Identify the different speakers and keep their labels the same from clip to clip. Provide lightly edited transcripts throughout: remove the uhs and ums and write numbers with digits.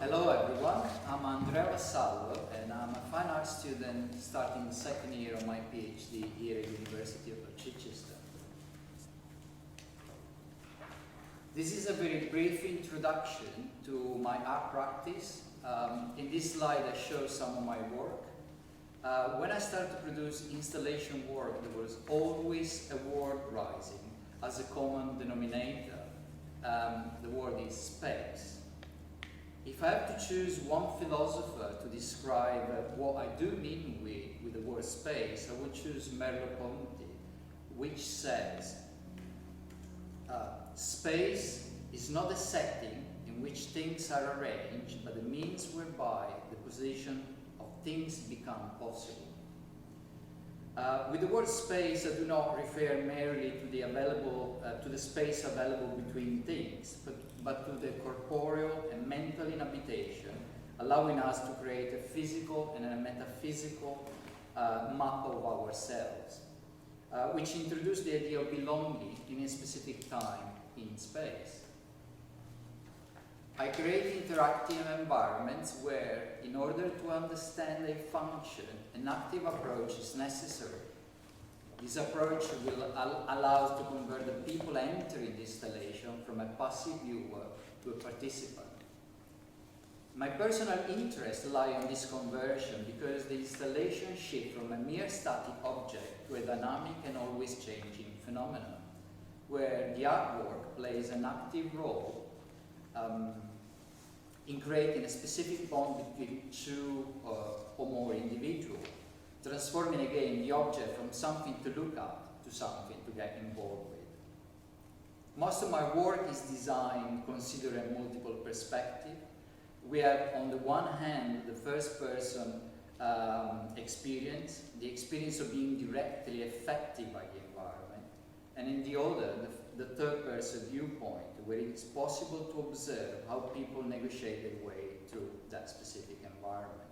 Speaker 1: Hello everyone, I'm Andrea Vassallo and I'm a fine arts student starting the second year of my PhD here at the University of Chichester. This is a very brief introduction to my art practice. In this slide I show some of my work. When I started to produce installation work, there was always a word rising as a common denominator. The word is space. If I have to choose one philosopher to describe what I do mean with the word space, I would choose Merleau-Ponty, which says, space is not a setting in which things are arranged, but the means whereby the position of things become possible. With the word space, I do not refer merely to the space available between things, but to the corporeal and mental inhabitation, allowing us to create a physical and a metaphysical map of ourselves, which introduced the idea of belonging in a specific time in space. I create interactive environments where, in order to understand a function, an active approach is necessary. This approach will allow us to convert the people entering the installation from a passive viewer to a participant. My personal interests lie on this conversion because the installation shifts from a mere static object to a dynamic and always changing phenomenon, where the artwork plays an active role in creating a specific bond between two or more individuals, transforming again the object from something to look at to something to get involved with. Most of my work is designed considering multiple perspectives. We have, on the one hand, the first person experience, the experience of being directly affected by the environment, and in the other, the third person viewpoint, where it's possible to observe how people negotiate their way through that specific environment.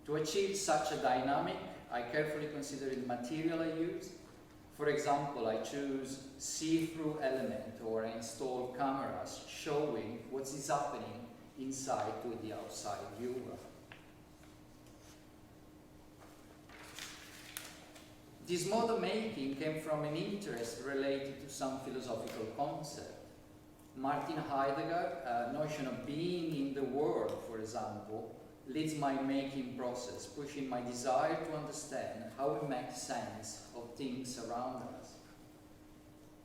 Speaker 1: To achieve such a dynamic, I carefully consider the material I use. For example, I choose see-through element, or I install cameras showing what is happening inside to the outside viewer. This mode of making came from an interest related to some philosophical concept. Martin Heidegger's notion of being in the world, for example, leads my making process, pushing my desire to understand how we make sense of things around us.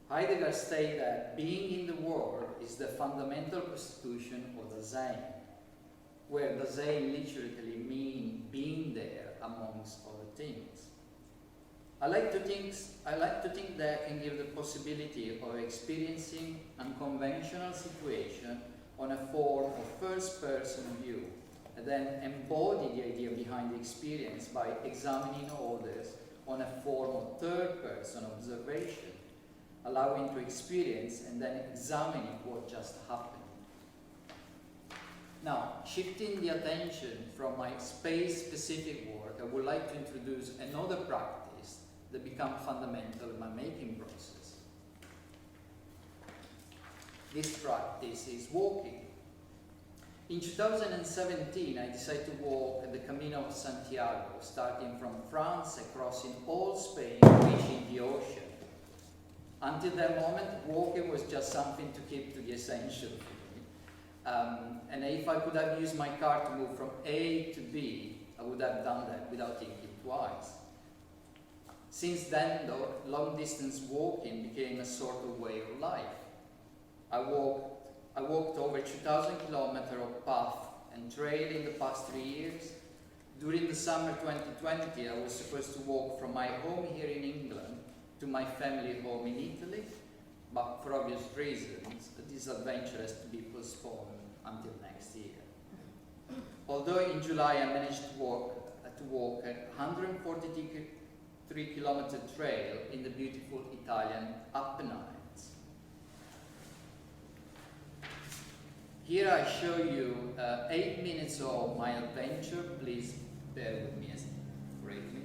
Speaker 1: Heidegger stated that being in the world is the fundamental constitution of Dasein, where Dasein literally means being there amongst other things. I like to think that I can give the possibility of experiencing unconventional situation on a form of first-person view, and then embody the idea behind the experience by examining others on a form of third-person observation, allowing to experience and then examining what just happened. Now, shifting the attention from my space-specific work, I would like to introduce another practice that becomes fundamental in my making process. This practice is walking. In 2017, I decided to walk the Camino of Santiago, starting from France and crossing all Spain, reaching the ocean. Until that moment, walking was just something to keep to the essential for me. And if I could have used my car to move from A to B, I would have done that without thinking twice. Since then, though, long-distance walking became a sort of way of life. I walked over 2,000 kilometers of path and trail in the past 3 years. During the summer 2020, I was supposed to walk from my home here in England to my family home in Italy, but for obvious reasons, this adventure has to be postponed until next year. Although in July I managed to walk a 143-kilometer trail in the beautiful Italian Apennines. Here I show you 8 minutes of my adventure. Please bear with me as briefly.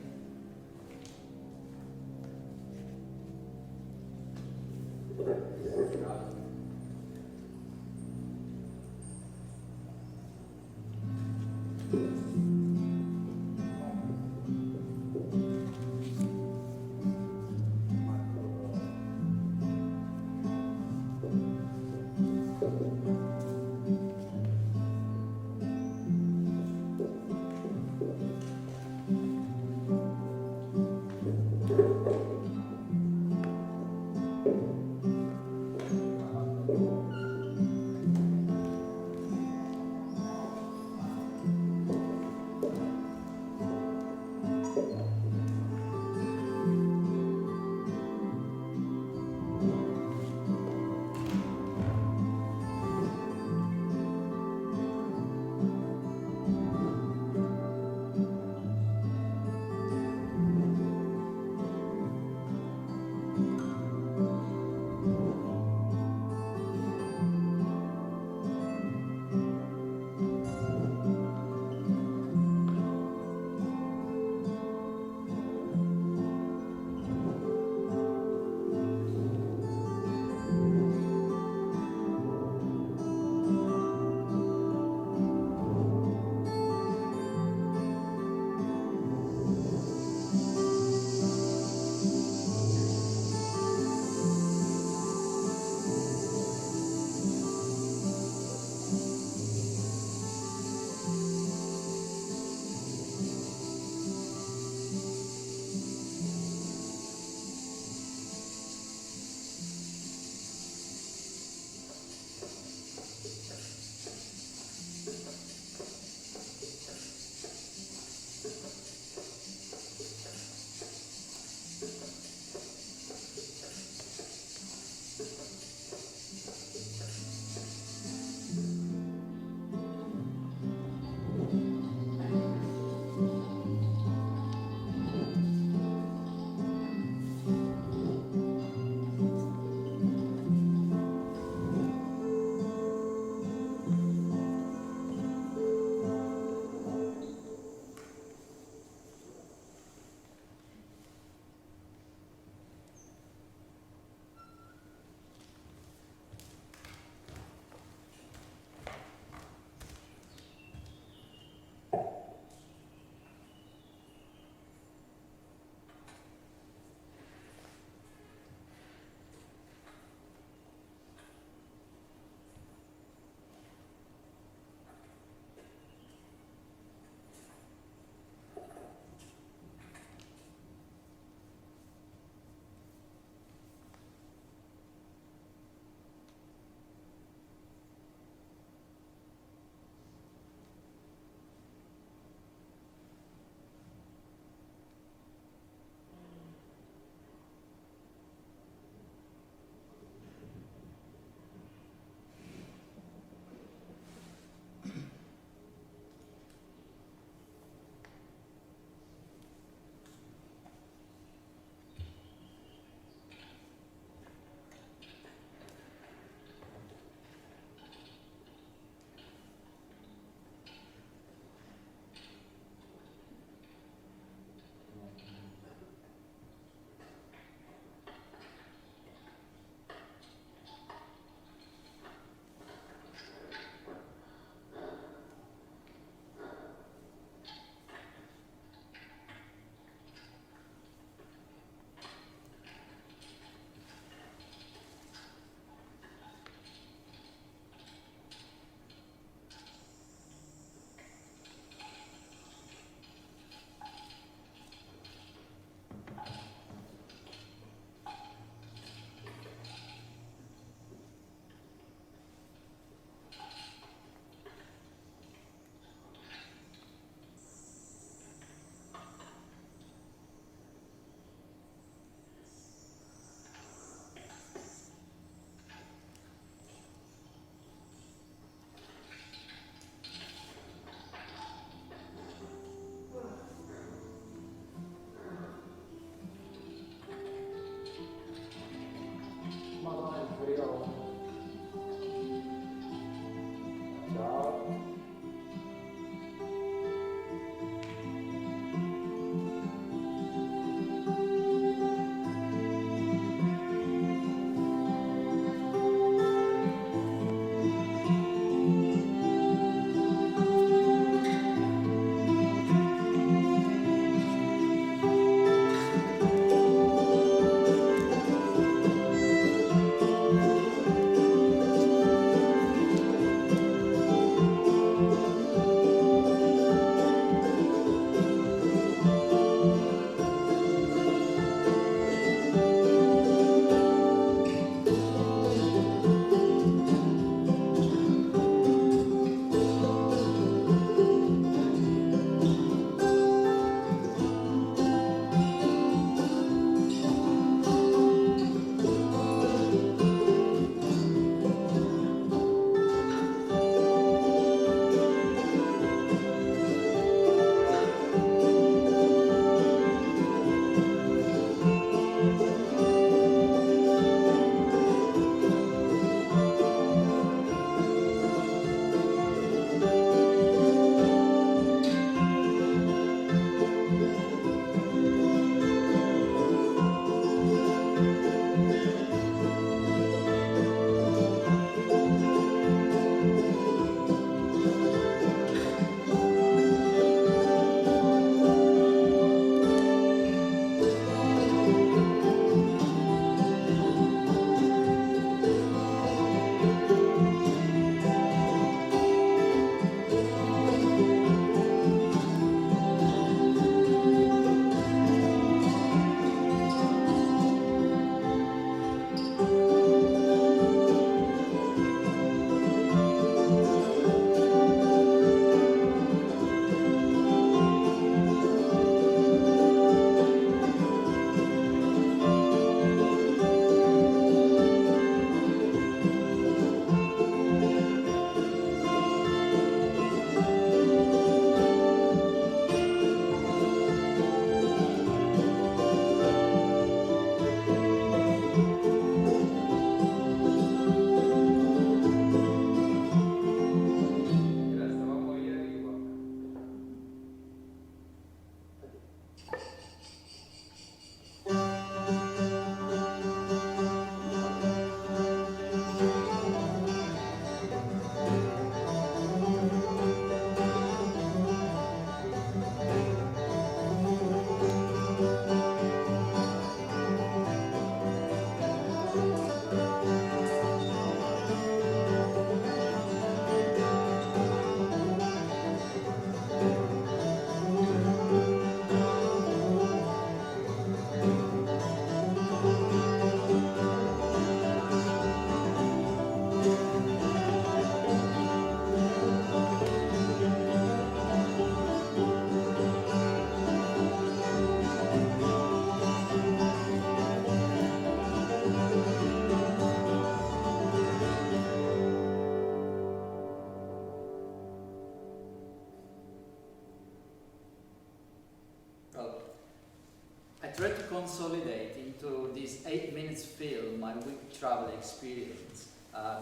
Speaker 1: consolidate into this 8 minutes film my week travel experience,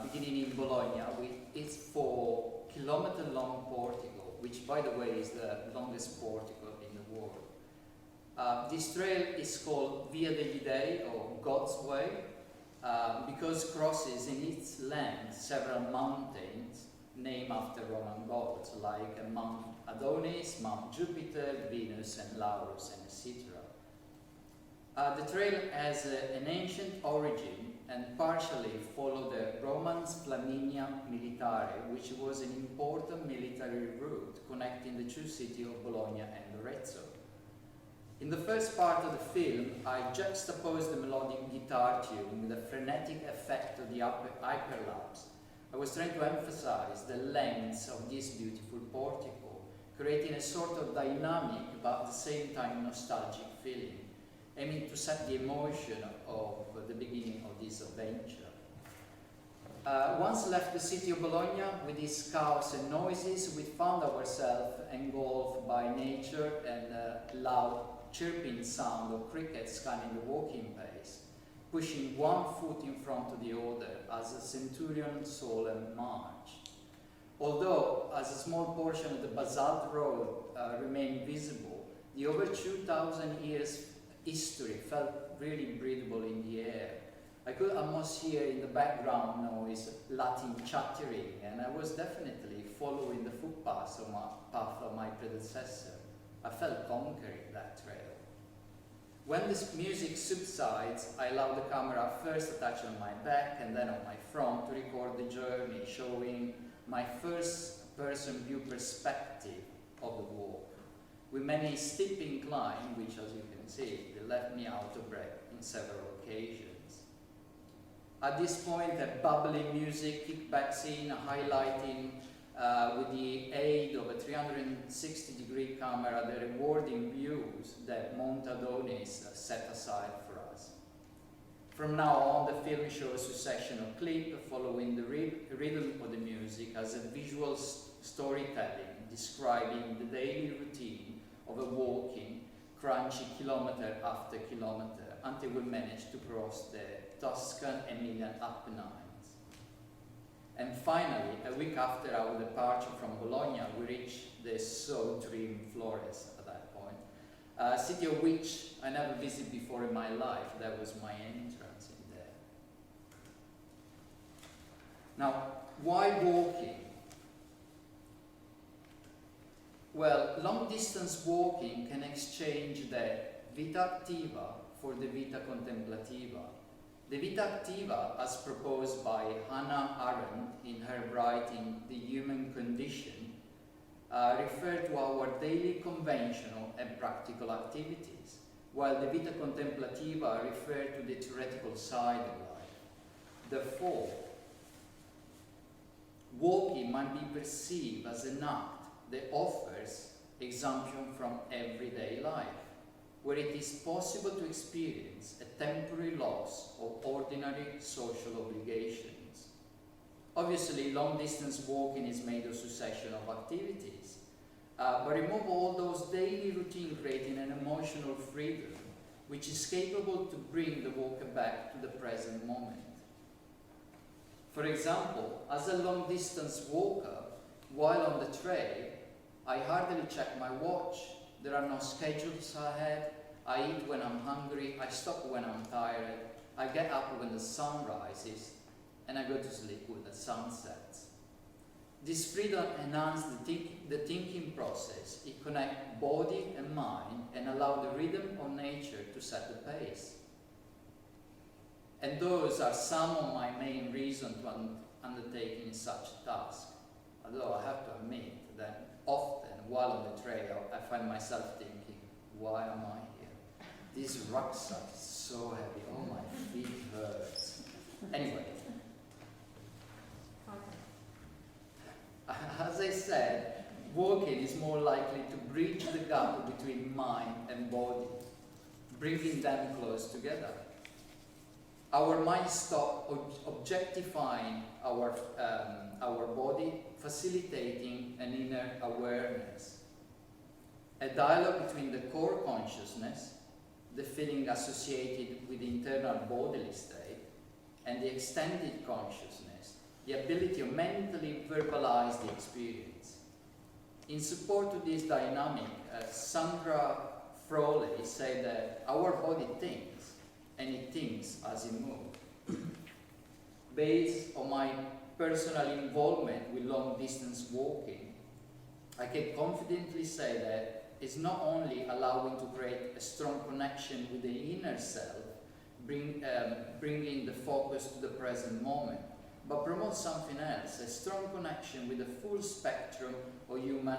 Speaker 1: beginning in Bologna with its 4-kilometer long portico, which by the way is the longest portico in the world. This trail is called Via degli Dei, or God's Way, because crosses in its length several mountains named after Roman gods, like Mount Adonis, Mount Jupiter, Venus, and Laurus, and etc. The trail has an ancient origin and partially followed the Romans' Flaminia Militare, which was an important military route connecting the two cities of Bologna and Arezzo. In the first part of the film, I juxtaposed the melodic guitar tune with the frenetic effect of the hyperlapse. I was trying to emphasize the length of this beautiful portico, creating a sort of dynamic but at the same time nostalgic feeling, aiming to set the emotion of the beginning of this adventure. Once left the city of Bologna with its chaos and noises, we found ourselves engulfed by nature and loud chirping sound of crickets scanning the walking pace, pushing one foot in front of the other as a centurion solemn march. Although, as a small portion of the basalt road remained visible, the over 2,000 years history felt really breathable in the air. I could almost hear in the background noise Latin chattering, and I was definitely following the footpath of my predecessor. I felt conquering that trail. When this music subsides, I allow the camera first attached on my back and then on my front to record the journey, showing my first-person view perspective of the walk. With many steep incline, which as you can see, they left me out of breath in several occasions. At this point, a bubbly music kickbacks in, highlighting with the aid of a 360-degree camera the rewarding views that Mount Adonis set aside for us. From now on, the film shows a succession of clips following the rhythm of the music as a visual storytelling describing the daily routine of a walking, crunchy kilometer after kilometer until we manage to cross the Tuscan Emilian Apennines. And finally, a week after our departure from Bologna, we reached the so-dream Flores at that point, a city of which I never visited before in my life. That was my entrance in there. Now, why walking? Well, long-distance walking can exchange the vita activa for the vita contemplativa. The vita activa, as proposed by Hannah Arendt in her writing The Human Condition, refer to our daily conventional and practical activities, while the vita contemplativa refer to the theoretical side of life. Therefore, walking might be perceived as an act that offers exemption from everyday life, where it is possible to experience a temporary loss of ordinary social obligations. Obviously, long-distance walking is made of a succession of activities, but remove all those daily routine, creating an emotional freedom which is capable to bring the walker back to the present moment. For example, as a long-distance walker, while on the trail, I hardly check my watch. There are no schedules ahead. I eat when I'm hungry. I stop when I'm tired. I get up when the sun rises, and I go to sleep when the sun sets. This freedom enhances the thinking process. It connects body and mind and allows the rhythm of nature to set the pace. And those are some of my main reasons to undertaking such a task. Although I have to admit that often, while on the trail, I find myself thinking, why am I here? This rucksack is so heavy, oh my feet hurts. Anyway, as I said, walking is more likely to bridge the gap between mind and body, bringing them close together. Our mind stops objectifying our body, facilitating an inner awareness. A dialogue between the core consciousness, the feeling associated with the internal bodily state, and the extended consciousness, the ability to mentally verbalize the experience. In support of this dynamic, Sandra Froley said that our body thinks, and it thinks as it moves. Based on my personal involvement with long-distance walking, I can confidently say that it's not only allowing to create a strong connection with the inner self, bringing the focus to the present moment, but promotes something else, a strong connection with the full spectrum of human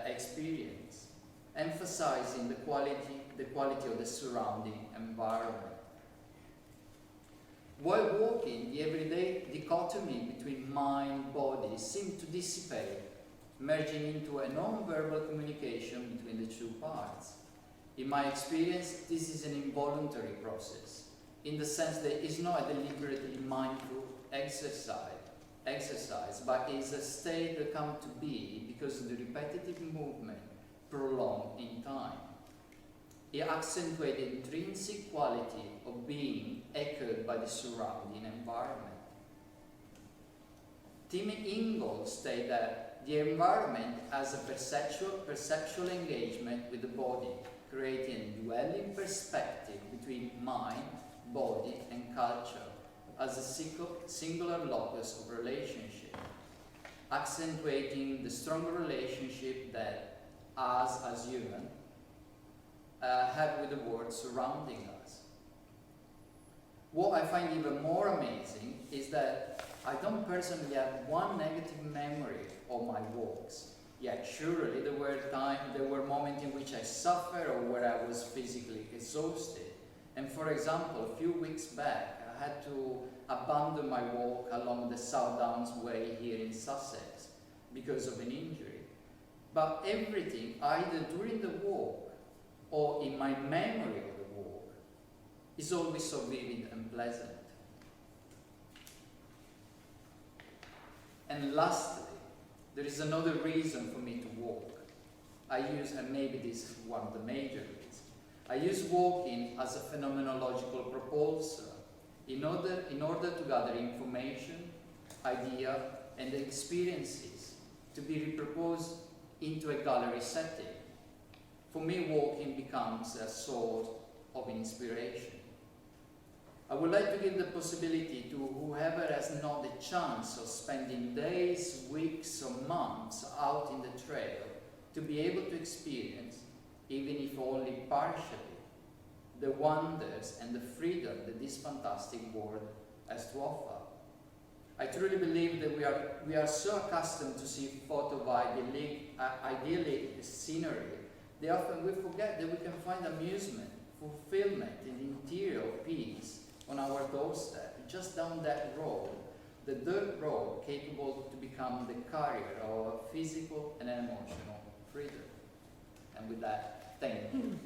Speaker 1: experience, emphasizing the quality of the surrounding environment. While walking, the everyday dichotomy between mind, body seemed to dissipate, merging into a non-verbal communication between the two parts. In my experience, this is an involuntary process, in the sense that it's not a deliberately mindful exercise, but is a state that comes to be because of the repetitive movement prolonged in time. It accentuates the intrinsic quality of being echoed by the surrounding environment. Tim Ingold stated that the environment has a perceptual engagement with the body, creating a dwelling perspective between mind, body, and culture as a singular locus of relationship, accentuating the stronger relationship that us as human have with the world surrounding us. What I find even more amazing is that I don't personally have one negative memory of my walks. Yet surely there were moments in which I suffered or where I was physically exhausted. And for example, a few weeks back, I had to abandon my walk along the South Downs Way here in Sussex because of an injury. But everything, either during the walk or in my memory of the walk, is always so vivid and pleasant. And lastly, there is another reason for me to walk. And maybe this is one of the major reasons, I use walking as a phenomenological propulsor in order to gather information, idea, and experiences to be reproposed into a gallery setting. For me, walking becomes a source of inspiration. I would like to give the possibility to whoever has not the chance of spending days, weeks, or months out in the trail to be able to experience, even if only partially, the wonders and the freedom that this fantastic world has to offer. I truly believe that we are so accustomed to see photos of idyllic scenery that often we forget that we can find amusement, fulfillment, and interior peace on our doorstep, just down that road, the dirt road capable to become the carrier of physical and emotional freedom. And with that, thank you.